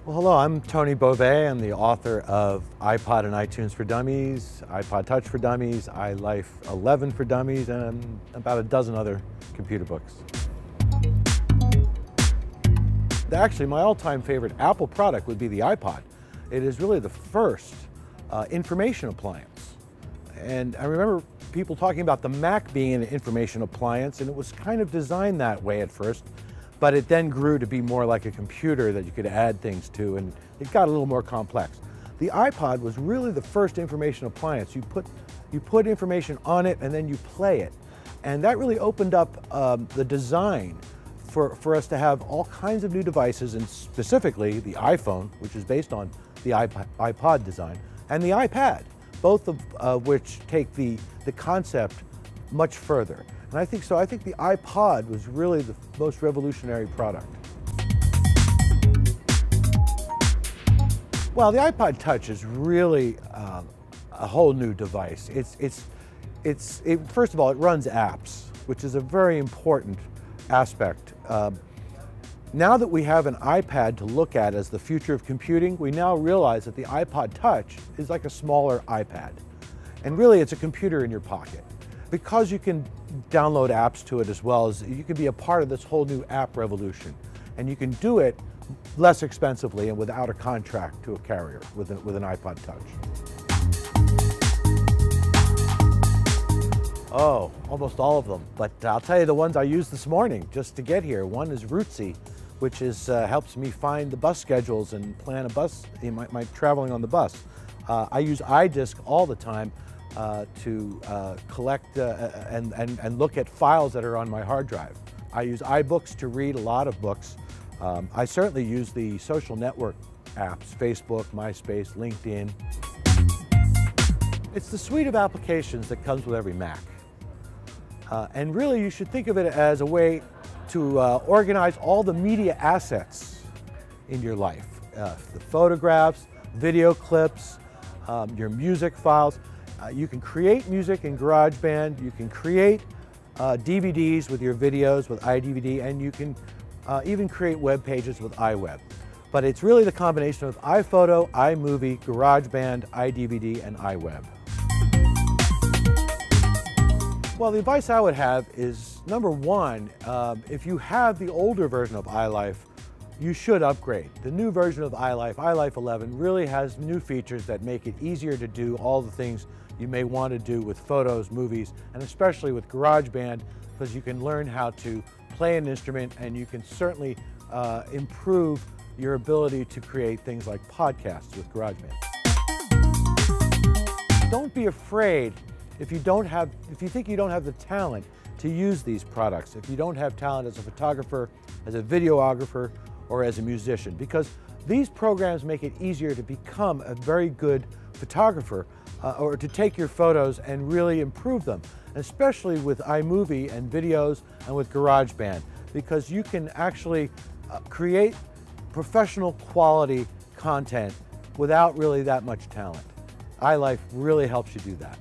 Well, hello, I'm Tony Bove. I'm the author of iPod and iTunes for Dummies, iPod Touch for Dummies, iLife 11 for Dummies, and about a dozen other computer books. Actually, my all-time favorite Apple product would be the iPod. It is really the first information appliance. And I remember people talking about the Mac being an information appliance, and it was kind of designed that way at first. But it then grew to be more like a computer that you could add things to, and it got a little more complex. The iPod was really the first information appliance. You put information on it and then you play it. And that really opened up the design for us to have all kinds of new devices, and specifically the iPhone, which is based on the iPod design, and the iPad, both of which take the concept much further. And I think the iPod was really the most revolutionary product. Well, the iPod Touch is really a whole new device. First of all, it runs apps, which is a very important aspect. Now that we have an iPad to look at as the future of computing, we now realize that the iPod Touch is like a smaller iPad. And really, it's a computer in your pocket. Because you can download apps to it, as well as you can be a part of this whole new app revolution. And you can do it less expensively and without a contract to a carrier with an iPod Touch. Oh, almost all of them. But I'll tell you the ones I used this morning just to get here. One is Rootsy, which helps me find the bus schedules and plan a bus, my traveling on the bus. I use iDisk all the time to collect and look at files that are on my hard drive. I use iBooks to read a lot of books. I certainly use the social network apps, Facebook, MySpace, LinkedIn. It's the suite of applications that comes with every Mac. And really, you should think of it as a way to organize all the media assets in your life. The photographs, video clips, your music files. You can create music in GarageBand, you can create DVDs with your videos with iDVD, and you can even create web pages with iWeb. But it's really the combination of iPhoto, iMovie, GarageBand, iDVD, and iWeb. Well, the advice I would have is, number one, if you have the older version of iLife, you should upgrade. The new version of iLife, iLife 11, really has new features that make it easier to do all the things you may want to do with photos, movies, and especially with GarageBand, because you can learn how to play an instrument, and you can certainly improve your ability to create things like podcasts with GarageBand. Don't be afraid if you think you don't have the talent to use these products, if you don't have talent as a photographer, as a videographer, or as a musician, because these programs make it easier to become a very good photographer or to take your photos and really improve them, especially with iMovie and videos and with GarageBand, because you can actually create professional quality content without really that much talent. iLife really helps you do that.